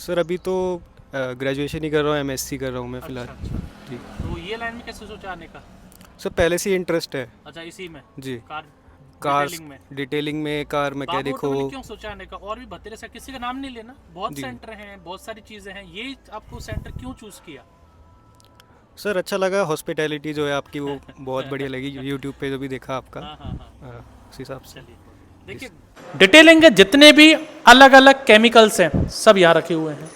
Sir अभी तो graduation ही कर रहा हूँ, एमएससी कर रहा हूँ मैं अच्छा फ़िलहाल। अच्छा। जी। तो ये लाइन में कैसे सोचा आने का? सर पहले से ही इंटरेस्ट है। अच्छा, इसी में जी। कार कार्स, डिटेलिंग में। डिटेलिंग में, कार बाबू मैकेनिक हो। ऑटो में क्यों सोचा आने का? और भी बतेरे से किसी का नाम नहीं लेना, बहुत जी। सेंटर हैं, बहुत सारी चीज़ें हैं, ये आपको सेंटर क्यों चूज़ किया? सर अच्छा लगा, हॉस्पिटैलिटी जो है आपकी वो बहुत बढ़िया लगी, यूट्यूब पे जो भी देखा आपका। हाँ हाँ हाँ। उस हिसाब से। चलिए, जी। देखिए, डिटेलिंग के जितने भी अलग अलग केमिकल्स हैं सब यहाँ रखे हुए हैं।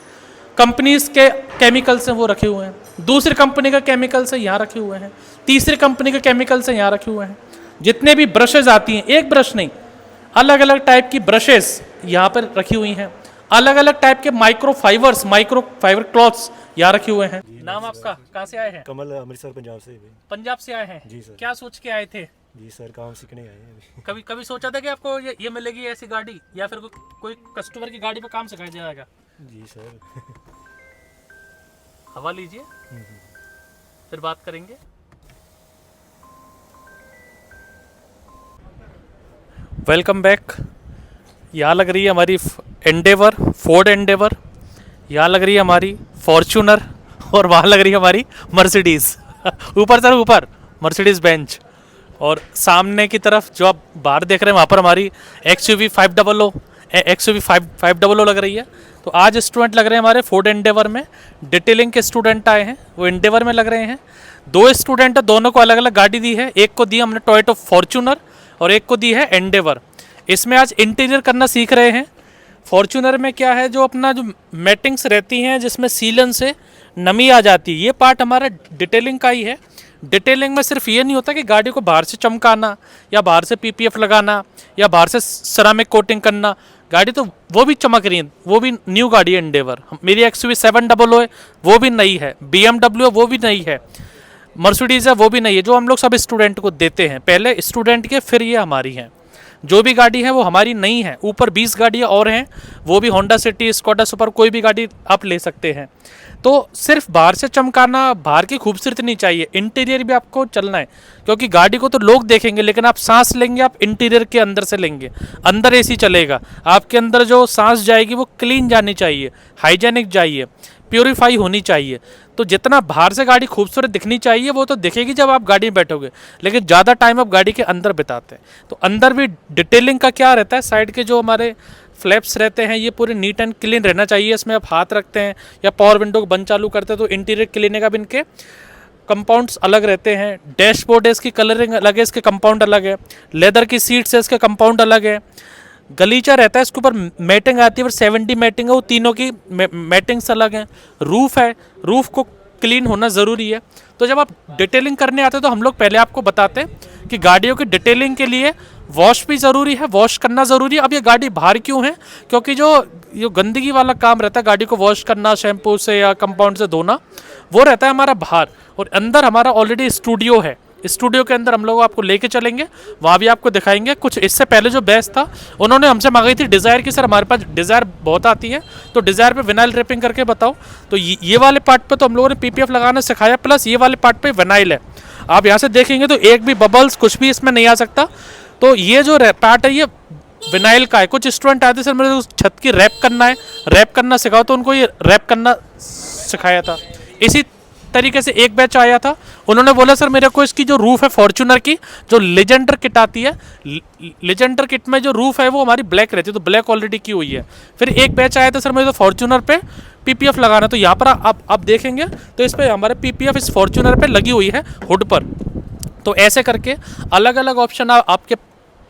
कंपनीज के केमिकल्स हैं वो रखे हुए हैं, दूसरी कंपनी का केमिकल्स है यहाँ रखे हुए हैं, तीसरी कंपनी के केमिकल्स हैं यहाँ रखे हुए हैं। जितने भी ब्रशेज आती हैं, एक ब्रश नहीं, अलग अलग टाइप की ब्रशेस यहाँ पर रखी हुई हैं। अलग अलग टाइप के माइक्रो फाइबर क्लॉथ्स यहाँ रखे हुए हैं। नाम आपका, कहाँ से आए हैं? कमल, अमृतसर पंजाब से भी। पंजाब से आए हैं? जी सर। क्या सोच के आए थे? जी सर, काम सीखने आए हैं अभी। कभी कभी सोचा था कि आपको ये मिलेगी ऐसी गाड़ी, या फिर कोई कस्टमर की गाड़ी पे काम सिखाया जाएगा? जी सर। हवा लीजिए, फिर बात करेंगे। Welcome back. यहाँ लग रही है हमारी एंडेवर, फोर्ड एंडेवर। यहाँ लग रही है हमारी फॉर्च्यूनर, और वहाँ लग रही है हमारी मर्सिडीज़। ऊपर सर, ऊपर मर्सिडीज़ बेंच। और सामने की तरफ जो आप बाहर देख रहे हैं वहाँ पर हमारी XUV 500 XUV 500 लग रही है। तो आज स्टूडेंट लग रहे हैं हमारे फोर्ड एंडेवर में, डिटेलिंग के स्टूडेंट आए हैं, वो एंडेवर में लग रहे हैं। दो स्टूडेंट है, दोनों को अलग अलग गाड़ी दी है। एक को दी हमने टोयोटा फॉर्च्यूनर और एक को दी है एंडेवर। इसमें आज इंटीरियर करना सीख रहे हैं। फॉर्च्यूनर में क्या है, जो अपना जो मैटिंग्स रहती हैं जिसमें सीलन से नमी आ जाती है, ये पार्ट हमारा डिटेलिंग का ही है। डिटेलिंग में सिर्फ ये नहीं होता कि गाड़ी को बाहर से चमकाना या बाहर से PPF लगाना या बाहर से सेरामिक कोटिंग करना। गाड़ी तो वो भी चमक रही है, वो भी न्यू गाड़ी है एंडेवर। मेरी XUV 700 है, वो भी नई है। BMW है, वो भी नई है। मर्सिडीज़ है, वो भी नई है। जो हम लोग सब स्टूडेंट को देते हैं, पहले स्टूडेंट के, फिर ये हमारी हैं। जो भी गाड़ी है वो हमारी नहीं है। ऊपर 20 गाड़ियाँ और हैं, वो भी होंडा सिटी, स्कोडा सुपर, कोई भी गाड़ी आप ले सकते हैं। तो सिर्फ बाहर से चमकाना, बाहर की खूबसूरती नहीं चाहिए, इंटीरियर भी आपको चलना है। क्योंकि गाड़ी को तो लोग देखेंगे, लेकिन आप सांस लेंगे आप इंटीरियर के अंदर से लेंगे। अंदर AC चलेगा, आपके अंदर जो सांस जाएगी वो क्लीन जानी चाहिए, हाइजेनिक चाहिए, प्योरीफाई होनी चाहिए। तो जितना बाहर से गाड़ी खूबसूरत दिखनी चाहिए वो तो दिखेगी जब आप गाड़ी में बैठोगे, लेकिन ज़्यादा टाइम आप गाड़ी के अंदर बिताते हैं। तो अंदर भी डिटेलिंग का क्या रहता है, साइड के जो हमारे फ्लैप्स रहते हैं ये पूरे नीट एंड क्लीन रहना चाहिए। इसमें आप हाथ रखते हैं या पावर विंडो को बंद चालू करते हैं तो इंटीरियर क्लीनिंग, अब इनके कंपाउंड्स अलग रहते हैं। डैशबोर्ड है, इसकी कलरिंग अलग है, इसके कंपाउंड अलग है। लेदर की सीट्स है, इसके कंपाउंड अलग है। गलीचा रहता है, इसके ऊपर मैटिंग आती है, पर 70 मैटिंग है, वो तीनों की मैटिंग्स अलग हैं। रूफ है, रूफ को क्लीन होना ज़रूरी है। तो जब आप डिटेलिंग करने आते हैं तो हम लोग पहले आपको बताते हैं कि गाड़ियों की डिटेलिंग के लिए वॉश भी ज़रूरी है, वॉश करना ज़रूरी है। अब ये गाड़ी बाहर क्यों है, क्योंकि जो गंदगी वाला काम रहता है, गाड़ी को वॉश करना शैम्पू से या कंपाउंड से धोना, वो रहता है हमारा बाहर। और अंदर हमारा ऑलरेडी स्टूडियो है। स्टूडियो के अंदर हम लोग आपको लेके चलेंगे, वहाँ भी आपको दिखाएंगे। कुछ इससे पहले जो बैच था उन्होंने हमसे मांगी थी डिज़ायर की, सर हमारे पास डिज़ायर बहुत आती है, तो डिज़ायर पे विनाइल रैपिंग करके बताओ। तो ये वाले पार्ट पे तो हम लोगों ने PPF लगाना सिखाया, प्लस ये वाले पार्ट पे विनाइल है। आप यहाँ से देखेंगे तो एक भी बबल्स कुछ भी इसमें नहीं आ सकता। तो ये जो पार्ट है ये विनाइल का है। कुछ स्टूडेंट आते सर मेरे छत की रैप करना है, रैप करना सिखाओ, तो उनको ये रैप करना सिखाया था। इसी तरीके से एक बैच आया था, उन्होंने बोला सर मेरे को इसकी जो रूफ है फॉर्च्यूनर की, जो लेजेंडर किट आती है, लेजेंडर किट में जो रूफ है वो हमारी ब्लैक रहती है, तो ब्लैक ऑलरेडी की हुई है। फिर एक बैच आया था सर मेरे तो फॉर्च्यूनर पे PPF लगाना, तो यहाँ पर आप देखेंगे तो इस पर हमारे PPF इस फॉर्च्यूनर पे लगी हुई है हुड पर। तो ऐसे करके अलग अलग ऑप्शन आपके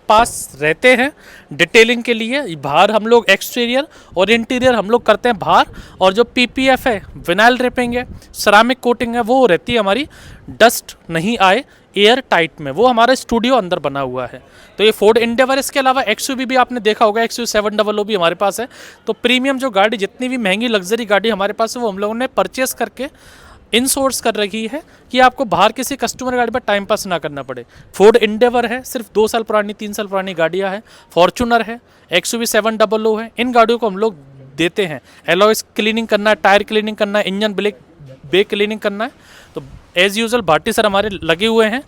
पास रहते हैं डिटेलिंग के लिए। बाहर हम लोग एक्सटीरियर और इंटीरियर हम लोग करते हैं बाहर, और जो PPF है, विनाइल रैपिंग है, सेरामिक कोटिंग है, वो रहती है हमारी डस्ट नहीं आए एयर टाइट में, वो हमारा स्टूडियो अंदर बना हुआ है। तो ये फोर्ड एंडेवर, इसके अलावा XUV भी आपने देखा होगा, XUV 700 भी हमारे पास है। तो प्रीमियम जो गाड़ी, जितनी भी महंगी लग्जरी गाड़ी हमारे पास है वो हम लोगों ने परचेस करके इनसोर्स कर रखी है कि आपको बाहर किसी कस्टमर गाड़ी पर टाइम पास ना करना पड़े। फोर्ड एंडेवर है, सिर्फ 2 साल पुरानी 3 साल पुरानी गाड़ियाँ हैं। फॉर्च्यूनर है, XUV 700 है। इन गाड़ियों को हम लोग देते हैं एलॉयस क्लीनिंग करना है, टायर क्लीनिंग करना है, इंजन ब्रेक क्लीनिंग करना है। तो एज यूजल भाटी सर हमारे लगे हुए हैं।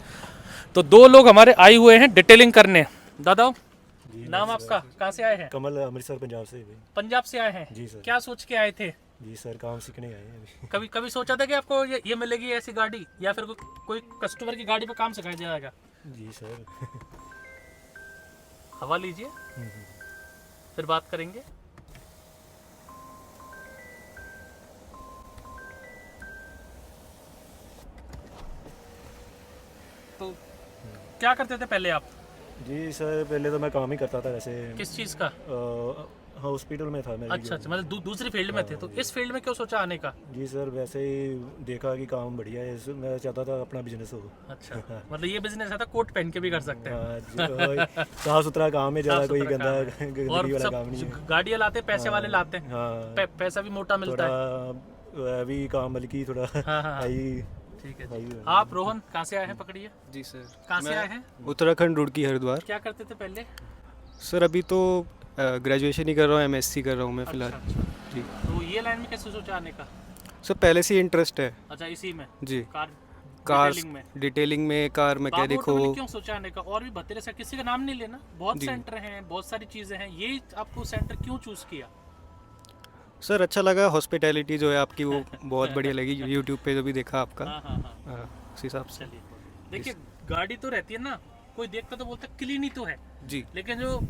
तो 2 लोग हमारे आए हुए हैं डिटेलिंग करने। दादा नाम आपका, कहाँ से आए हैं? कमल, अमृतसर पंजाब से भी। पंजाब से आए हैं? जी सर। क्या सोच के आए थे? जी सर काम सीखने आए हैं अभी। कभी कभी सोचा था कि आपको ये मिलेगी ऐसी गाड़ी, या फिर कोई कस्टमर की गाड़ी पे काम सिखाया जाएगा? जी सर। हवा लीजिए, फिर बात करेंगे। तो क्या करते थे पहले आप? जी सर पहले तो मैं काम ही करता था वैसे। किस चीज़ का? हॉस्पिटल में था मैं। अच्छा अच्छा, मतलब दूसरी फील्ड में थे, तो इस फील्ड में क्यों सोचा आने का? जी सर वैसे ही देखा कि काम बढ़िया है, मैं चाहता था अपना बिजनेस हो। अच्छा, मतलब ये बिजनेस है, कोट पहन के भी कर सकते हैं। हाँ जी, साफ सुथरा काम है, ज़्यादा साफ कोई सुथरा गंदा काम है। गंदगी और वाला सब काम नहीं है। गाड़ियाँ लाते हैं, पैसे वाले लाते हैं, हाँ पैसा भी मोटा मिलता है। थोड़ा अभी काम बल्कि थोड़ा हाँ हाँ, हाई। ठीक है। भाई आप रोहन कहाँ से आए हैं? पकड़िए। जी सर। कहाँ से मैं आए हैं? उत्तराखंड रुड़की हरिद्वार। क्या करते थे पहले? सर अभी तो ग्रेजुएशन ही कर रहा हूँ, एमएससी कर रहा हूँ मैं फ़िलहाल। अच्छा, जी तो ये लाइन में कैसे सोचा आने का? सर पहले से ही इंटरेस्ट है। अच्छा, इसी में जी कार कार डिटेलिंग में। डिटेलिंग में, कार बाबू मैकेनिक ऑटो में हो। क्यों सोचा आने का? और भी बतेरे से, किसी का नाम नहीं लेना, बहुत जी। सेंटर हैं, बहुत सारी चीज़ें हैं, ये आपको सेंटर क्यों चूज़ किया? सर अच्छा लगा, हॉस्पिटैलिटी जो है आपकी वो बहुत बढ़िया लगी। यूट्यूब पे जो भी देखा आपका, हाँ हाँ हाँ, हाँ, उस हिसाब से। चलिए। देखिए, गाड़ी तो रहती है ना, कोई देखता तो बोलता क्लीन ही तो है, जी लेकिन जो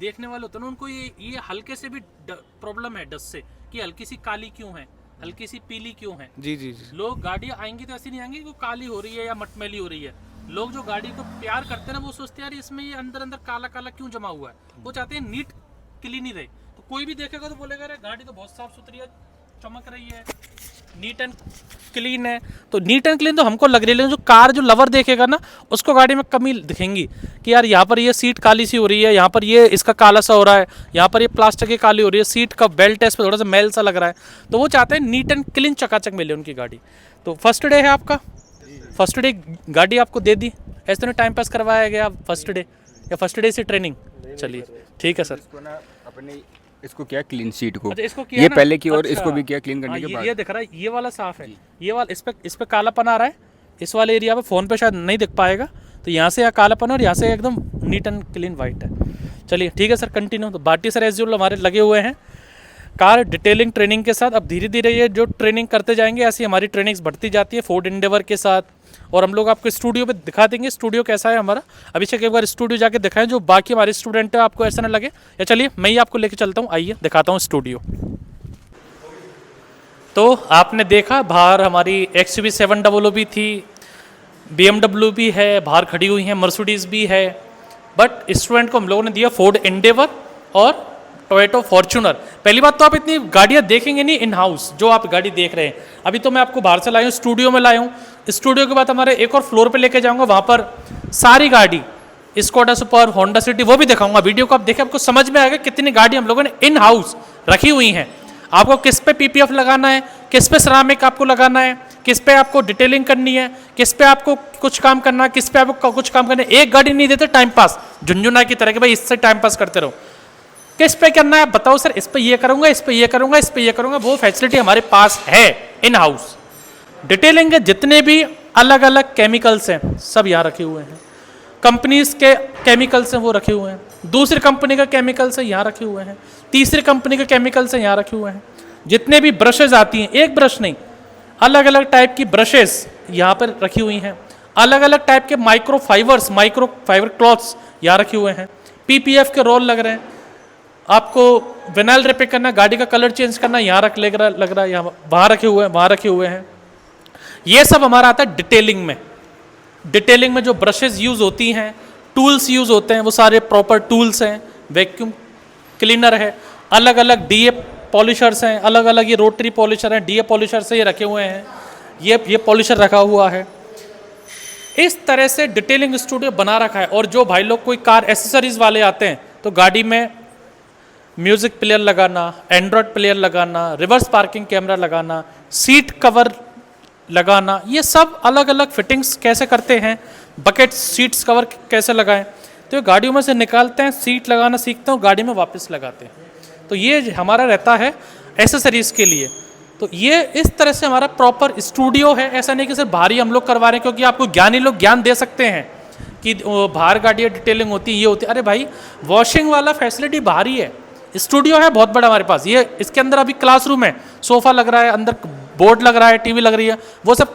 देखने वाले होते हैं ना, उनको ये हल्के से भी प्रॉब्लम है डस्ट से, कि हल्की सी काली क्यों है, हल्की सी पीली क्यों है। जी जी जी लोग गाड़ियाँ आएंगी तो ऐसी नहीं आएंगी कि वो काली हो रही है या मटमैली हो रही है। लोग जो गाड़ी को प्यार करते हैं ना, वो सोचते हैं यार इसमें ये अंदर अंदर काला काला क्यों जमा हुआ है। वो चाहते हैं नीट क्लीन ही रहे। तो कोई भी देखेगा तो बोलेगा अरे गाड़ी तो बहुत साफ सुथरी है, चमक रही है, नीट एंड क्लीन है। तो नीट एंड क्लीन तो हमको लग रही है, लेकिन जो कार जो लवर देखेगा ना, उसको गाड़ी में कमी दिखेंगी कि यार यहाँ पर ये सीट काली सी हो रही है, यहाँ पर ये इसका काला सा हो रहा है, यहाँ पर ये प्लास्टिक की काली हो रही है, सीट का बेल्ट है इस पर थोड़ा सा मैल सा लग रहा है। तो वो चाहते हैं नीट एंड क्लीन चकाचक मिले उनकी गाड़ी। तो फर्स्ट डे है आपका, फर्स्ट डे गाड़ी आपको दे दी, ऐसे तो टाइम पास करवाया गया फर्स्ट डे, या फर्स्ट डे से ट्रेनिंग? चलिए ठीक है सर। इसको ना अपने इसको क्या क्लीन शीट को अच्छा, इसको किया ये ना? पहले की और अच्छा। इसको भी किया क्लीन करने हाँ, के बाद ये दिख रहा है, ये वाला साफ है, ये वाला इस पे कालापन आ रहा है, इस वाले एरिया पे फ़ोन पे शायद नहीं दिख पाएगा, तो यहाँ से यहाँ कालापन और यहाँ से एकदम नीट एंड क्लीन वाइट है। चलिए ठीक है सर, कंटिन्यू। तो बाटी सर एज यूजुअल हमारे लगे हुए हैं कार डिटेलिंग ट्रेनिंग के साथ। अब धीरे धीरे ये जो ट्रेनिंग करते जाएंगे, ऐसी हमारी ट्रेनिंग्स बढ़ती जाती है फोर्ड एंडेवर के साथ, और हम लोग आपको स्टूडियो पे दिखा देंगे स्टूडियो कैसा है हमारा। अभिषेक एक बार स्टूडियो जाके दिखाएं, जो बाकी हमारे स्टूडेंट है आपको ऐसा ना लगे। या चलिए मैं ही आपको लेके चलता हूँ, आइए दिखाता हूँ स्टूडियो। तो आपने देखा बाहर हमारी XUV 700 भी थी, BMW भी है, बाहर खड़ी हुई है, मर्सिडीज़ भी है, बट स्टूडेंट को हम लोगों ने दिया फोर्ड एंडेवर और टोयोटा फॉर्च्यूनर। पहली बात तो आप इतनी गाड़ियाँ देखेंगे नहीं इन हाउस, जो आप गाड़ी देख रहे हैं। अभी तो मैं आपको बाहर से लाया हूँ, स्टूडियो में लाया हूँ। स्टूडियो के बाद हमारे एक और फ्लोर पे लेके जाऊँगा, वहाँ पर सारी गाड़ी स्कोडा सुपर, होंडा सिटी, वो भी दिखाऊंगा। वीडियो को आप देखें, आपको समझ में आएगा कितनी गाड़ी हम लोगों ने इन हाउस रखी हुई हैं। आपको किस पे PPF लगाना है, किस पे सिरामिक आपको लगाना है, किस पे आपको डिटेलिंग करनी है, किस पे आपको कुछ काम करना है, किस पे आपको कुछ काम करना है। एक गाड़ी नहीं देते टाइम पास झुंझुना की तरह कि भाई इससे टाइम पास करते रहो। किस पे करना है बताओ सर, इस पे ये करूंगा, इस पे ये करूंगा, इस पे ये करूंगा। वो फैसिलिटी हमारे पास है इन हाउस। डिटेलिंग के जितने भी अलग अलग केमिकल्स हैं सब यहाँ रखे हुए हैं। कंपनीज के केमिकल्स हैं वो रखे हुए हैं, दूसरी कंपनी का केमिकल्स है यहाँ रखे हुए हैं, तीसरी कंपनी के केमिकल्स हैं यहाँ रखे हुए हैं। जितने भी ब्रशेज आती हैं, एक ब्रश नहीं, अलग अलग टाइप की ब्रशेज यहाँ पर रखी हुई हैं। अलग अलग टाइप के माइक्रो फाइबर क्लॉथ्स यहाँ रखे हुए हैं। PPF के रोल लग रहे हैं। आपको विनाइल रिपेयर करना, गाड़ी का कलर चेंज करना, यहाँ लग रहा है, यहाँ वहाँ रखे हुए हैं, वहाँ रखे हुए हैं। ये सब हमारा आता है डिटेलिंग में। डिटेलिंग में जो ब्रशेज यूज़ होती हैं, टूल्स यूज़ होते हैं, वो सारे प्रॉपर टूल्स हैं। वैक्यूम क्लीनर है, अलग अलग DA पॉलिशर्स हैं, अलग अलग ये रोटरी पॉलिशर हैं, DA पॉलिशर से ये रखे हुए हैं, ये पॉलिशर रखा हुआ है। इस तरह से डिटेलिंग स्टूडियो बना रखा है। और जो भाई लोग कोई कार एसेसरीज वाले आते हैं, तो गाड़ी में म्यूज़िक प्लेयर लगाना, एंड्रॉयड प्लेयर लगाना, रिवर्स पार्किंग कैमरा लगाना, सीट कवर लगाना, ये सब अलग अलग फिटिंग्स कैसे करते हैं, बकेट सीट्स कवर कैसे लगाएं, तो ये गाड़ियों में से निकालते हैं, सीट लगाना सीखते हैं, गाड़ी में वापस लगाते हैं। तो ये हमारा रहता है एसेसरीज़ के लिए। तो ये इस तरह से हमारा प्रॉपर स्टूडियो है। ऐसा नहीं कि सिर्फ भारी हम लोग करवा रहे हैं, क्योंकि आपको ज्ञानी लोग ज्ञान दे सकते हैं कि बाहर गाड़ियाँ डिटेलिंग होती है, ये होती है। अरे भाई, वॉशिंग वाला फैसिलिटी बाहर ही है, स्टूडियो है बहुत बड़ा हमारे पास। ये इसके अंदर अभी क्लासरूम है, सोफ़ा लग रहा है, अंदर बोर्ड लग रहा है, टीवी लग रही है, वो सब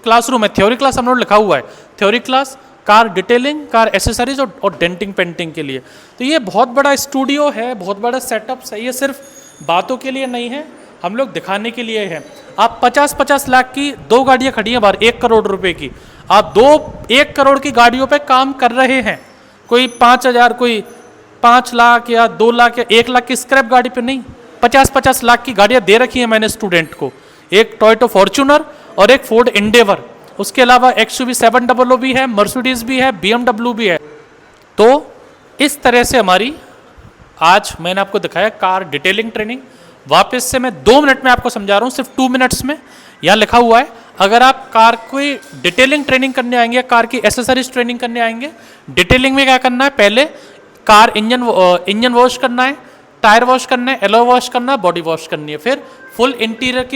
क्लासरूम है। थ्योरी क्लास हम लोग लिखा हुआ है, theory class car detailing, car accessories और डेंटिंग पेंटिंग के लिए। तो ये बहुत बड़ा स्टूडियो है, बहुत बड़ा सेटअप है। ये सिर्फ बातों के लिए नहीं है, हम लोग दिखाने के लिए है। आप 50-50 लाख की 2 गाड़ियाँ खड़ी हैं बाहर 1 करोड़ रुपए की, आप 1 करोड़ की गाड़ियों पे काम कर रहे हैं। कोई 5,000, कोई 5 लाख या 2 लाख या 1 लाख की स्क्रैप गाड़ी पे नहीं, 50-50 लाख की गाड़ियाँ दे रखी हैं मैंने स्टूडेंट को। एक टोयोटा फॉर्च्यूनर और एक फोर्ड एंडेवर, उसके अलावा XUV 700 भी है, मर्सिडीज़ भी है, BMW भी है। तो इस तरह से हमारी आज मैंने आपको दिखाया कार डिटेलिंग ट्रेनिंग। वापस से मैं 2 मिनट में आपको समझा रहा हूँ, सिर्फ 2 मिनट्स में। यहाँ लिखा हुआ है, अगर आप कार की डिटेलिंग ट्रेनिंग करने आएंगे, कार की एसेसरीज ट्रेनिंग करने आएंगे, डिटेलिंग में क्या करना है, पहले कार इंजन वॉश करना है, टायर वॉश करना है, एलॉय वॉश करना है, बॉडी वॉश करनी है, फिर फुल इंटीरियर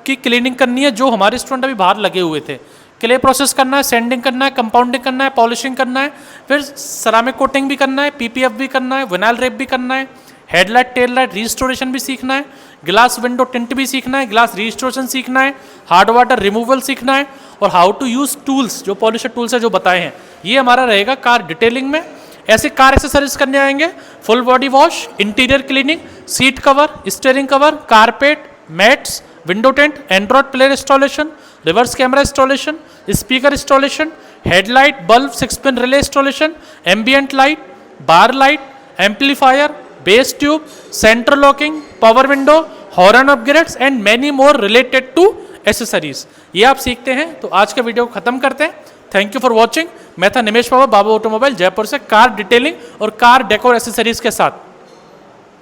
की क्लीनिंग करनी है, जो हमारे स्टूडेंट अभी बाहर लगे हुए थे। क्ले प्रोसेस करना है, सैंडिंग करना है, कंपाउंडिंग करना है, पॉलिशिंग करना है, फिर सरामिक कोटिंग भी करना है, PPF भी करना है, विनाइल रेप भी करना है, हेडलाइट टेल लाइट रिस्टोरेशन भी सीखना है, ग्लास विंडो टिंट भी सीखना है, ग्लास रिस्टोरेशन सीखना है, हार्ड वाटर रिमूवल सीखना है, और हाउ टू यूज़ टूल्स, जो पॉलिशर टूल्स है जो बताए हैं, ये हमारा रहेगा कार डिटेलिंग में। ऐसे कार एक्सेसरीज करने आएंगे, full body wash, interior cleaning, seat cover, steering cover, carpet, mats, window tint, Android player installation, reverse camera installation, speaker installation, headlight, bulb, 6 pin relay installation, ambient light, bar light, amplifier, bass tube, centre locking, power window, horn upgrades and many more related to accessories. ये आप सीखते हैं। तो आज का video को खत्म करते हैं। Thank you for watching. मैं था निमेश पवार, बाबू ऑटोमोबाइल जयपुर से, कार डिटेलिंग और कार डेकोर एसेसरीज के साथ।